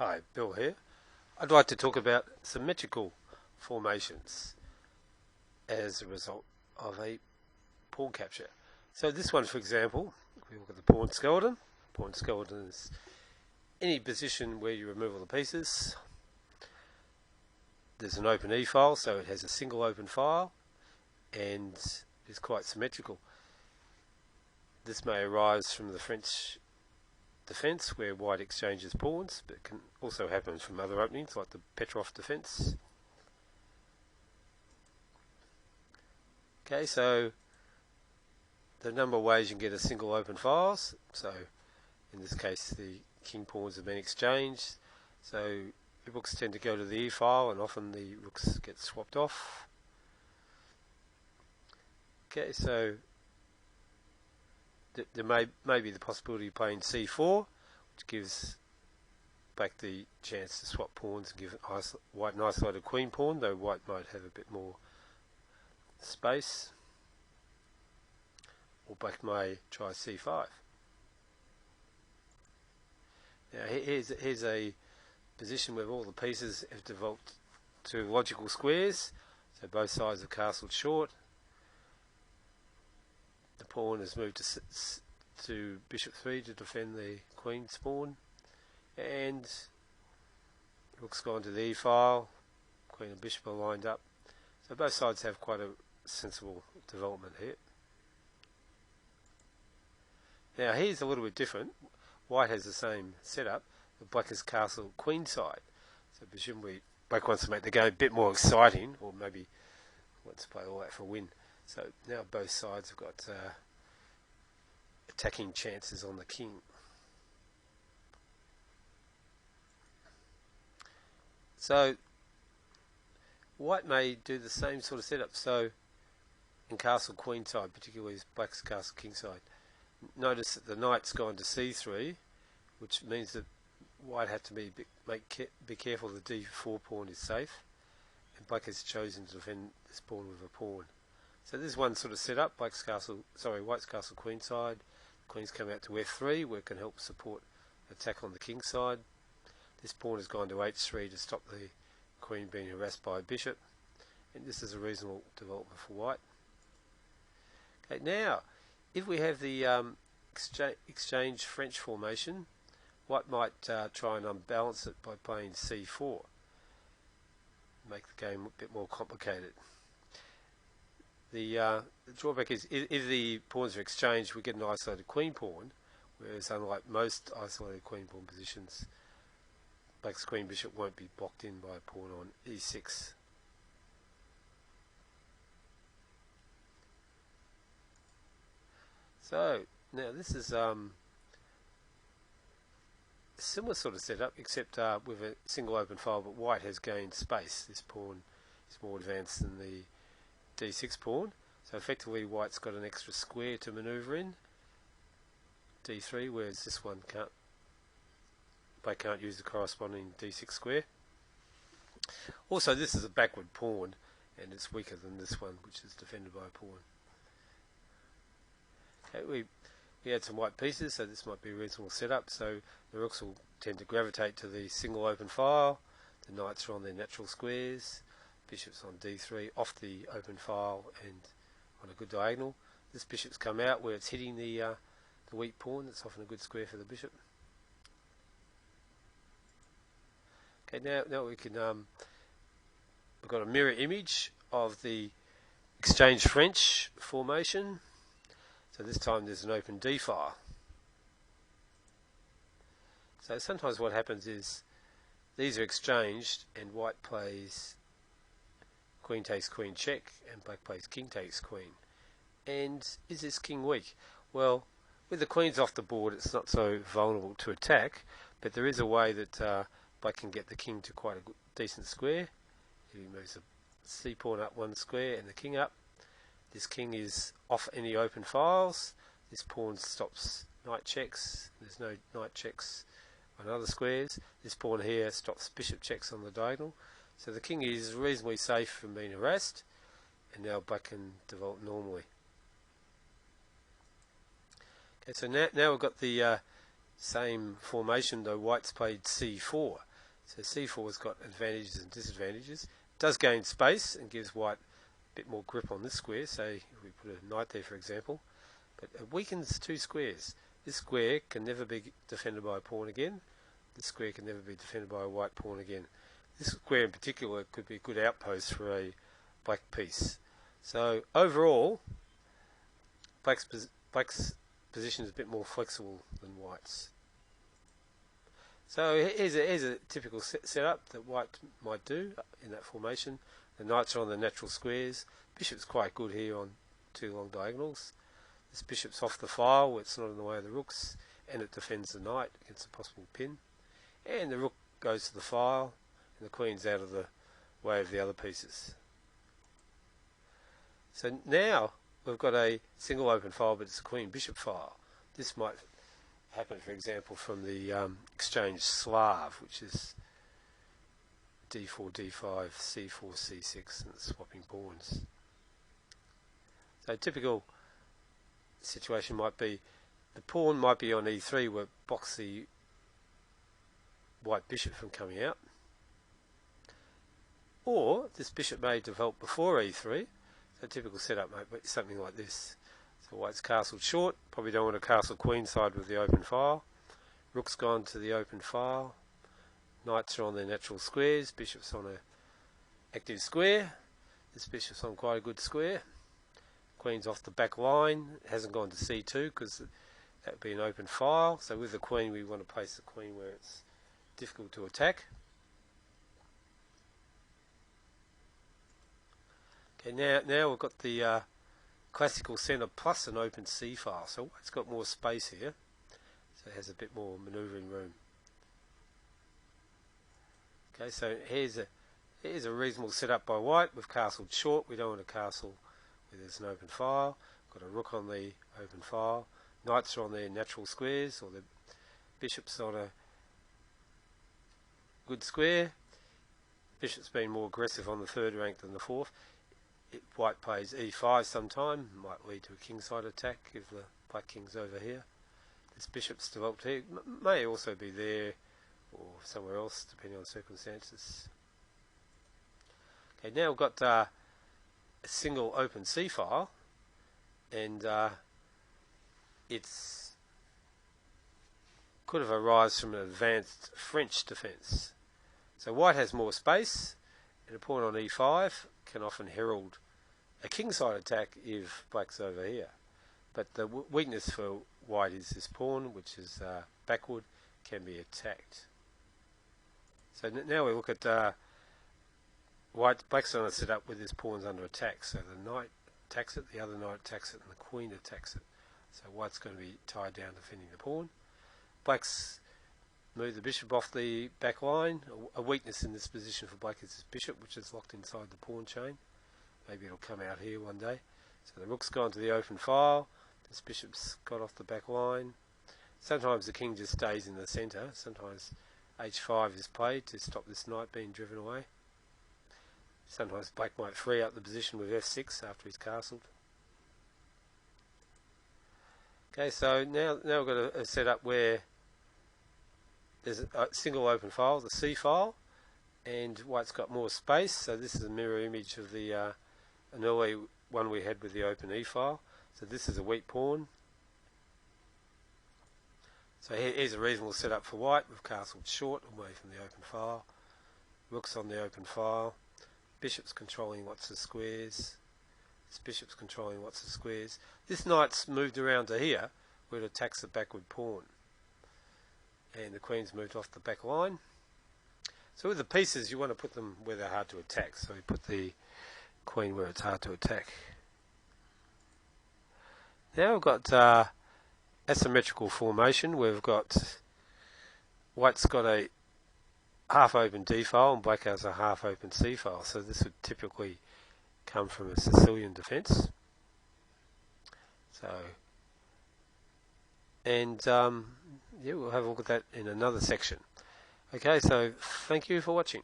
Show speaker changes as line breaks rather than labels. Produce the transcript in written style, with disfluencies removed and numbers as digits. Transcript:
Hi, Bill here. I'd like to talk about symmetrical formations as a result of a pawn capture. So this one, for example, if we look at the pawn skeleton is any position where you remove all the pieces. There's an open e-file, so it has a single open file and is quite symmetrical. This may arise from the French defence where white exchanges pawns, but it can also happen from other openings like the Petrov defence. Okay, so the number of ways you can get a single open files. So in this case the king pawns have been exchanged, so the rooks tend to go to the e file and often the rooks get swapped off. Okay, so there may be the possibility of playing c4, which gives black the chance to swap pawns and give white an isolated queen pawn, though white might have a bit more space. Or black may try c5. Now here's a position where all the pieces have developed to logical squares, so both sides have castled short. The pawn has moved to bishop 3 to defend the queen's pawn, and rook's gone to the e file, queen and bishop are lined up, so both sides have quite a sensible development here. Now here's a little bit different. White has the same setup, but black has castled queenside, so presumably black wants to make the game a bit more exciting, or maybe wants to play all that for a win. So now both sides have got attacking chances on the king. So white may do the same sort of setup. So in castle queenside, particularly as black's castle kingside, notice that the knight's gone to c3, which means that white had to be careful the d4 pawn is safe, and black has chosen to defend this pawn with a pawn. So this is one sort of setup. White's castle queenside. Queen's come out to f3, where it can help support attack on the king side. This pawn has gone to h3 to stop the queen being harassed by a bishop, and this is a reasonable development for white. Okay, now if we have the exchange French formation, white might try and unbalance it by playing c4, make the game a bit more complicated. The drawback is if the pawns are exchanged, we get an isolated queen pawn, whereas unlike most isolated queen pawn positions, black's queen bishop won't be blocked in by a pawn on e6. So now this is a similar sort of setup, except with a single open file, but white has gained space. This pawn is more advanced than the d6 pawn, so effectively white's got an extra square to maneuver in, d3, whereas this one black can't use the corresponding d6 square. Also, this is a backward pawn, and it's weaker than this one, which is defended by a pawn. Okay, we had some white pieces, so this might be a reasonable setup. So the rooks will tend to gravitate to the single open file, the knights are on their natural squares, bishop's on d3 off the open file and on a good diagonal. This bishop's come out where it's hitting the weak pawn. That's often a good square for the bishop. Okay, now we can we've got a mirror image of the exchange French formation. So this time there's an open d file. So sometimes what happens is these are exchanged and white plays queen takes queen check and black plays king takes queen. And is this king weak? Well, with the queens off the board it's not so vulnerable to attack, but there is a way that black can get the king to quite a decent square. If he moves the c pawn up one square and the king up, this king is off any open files. This pawn stops knight checks. There's no knight checks on other squares. This pawn here stops bishop checks on the diagonal. So the king is reasonably safe from being harassed, and now black can develop normally. Okay, so now we've got the same formation, though white's played c4. So c4 has got advantages and disadvantages. It does gain space and gives white a bit more grip on this square. Say if we put a knight there, for example, but it weakens two squares. This square can never be defended by a pawn again. This square can never be defended by a white pawn again. This square in particular could be a good outpost for a black piece. So overall, black's position is a bit more flexible than white's. So here's a typical setup that white might do in that formation. The knights are on the natural squares. Bishop's quite good here on two long diagonals. This bishop's off the file, it's not in the way of the rooks, and it defends the knight against a possible pin. And the rook goes to the file, and the queen's out of the way of the other pieces. So now we've got a single open file, but it's a queen-bishop file. This might happen, for example, from the exchange Slav, which is d4, d5, c4, c6, and swapping pawns. So typical situation might be the pawn might be on e3, where it blocks the white bishop from coming out, or this bishop may develop before e3. So a typical setup might be something like this. So white's castled short, probably don't want to castle queenside with the open file. Rook's gone to the open file. Knights are on their natural squares. Bishop's on a active square. This bishop's on quite a good square. Queen's off the back line. It hasn't gone to c2 because that would be an open file. So with the queen, we want to place the queen where it's difficult to attack. Okay, now we've got the classical centre plus an open C file. So white's got more space here, so it has a bit more manoeuvring room. Okay, so here's a reasonable setup by white. We've castled short. We don't want to castle where there's an open file. Got a rook on the open file. Knights are on their natural squares, or the bishop's on a good square. Bishop's been more aggressive on the third rank than the fourth. White plays e5 sometime, might lead to a kingside attack if the black king's over here. This bishop's developed here, may also be there or somewhere else depending on circumstances. Okay, now we've got a single open C file, and it's could have arisen from an advanced French defence. So white has more space, and a pawn on e5 can often herald a kingside attack if black's over here. But the weakness for white is this pawn, which is backward, can be attacked. So now we look at black's on a setup with his pawns under attack. So the knight attacks it, the other knight attacks it, and the queen attacks it. So white's going to be tied down defending the pawn. Black's moved the bishop off the back line. A weakness in this position for black is this bishop, which is locked inside the pawn chain. Maybe it'll come out here one day. So the rook's gone to the open file. This bishop's got off the back line. Sometimes the king just stays in the centre. Sometimes h5 is played to stop this knight being driven away. Sometimes black might free up the position with f6 after he's castled. Okay, so now we've got a setup where there's a single open file, the C file, and white's got more space. So this is a mirror image of the an early one we had with the open E file. So this is a weak pawn. So here's a reasonable setup for white. We've castled short away from the open file. Rook's on the open file. Bishop's controlling lots of squares. This bishop's controlling lots of squares. This knight's moved around to here, where it attacks the backward pawn. And the queen's moved off the back line. So with the pieces, you want to put them where they're hard to attack. So we put the queen where it's hard to attack. Now we've got asymmetrical formation. We've got white's got a half open D file and black has a half open C file. So this would typically come from a Sicilian defence. So, and yeah, we'll have a look at that in another section. Okay, so thank you for watching.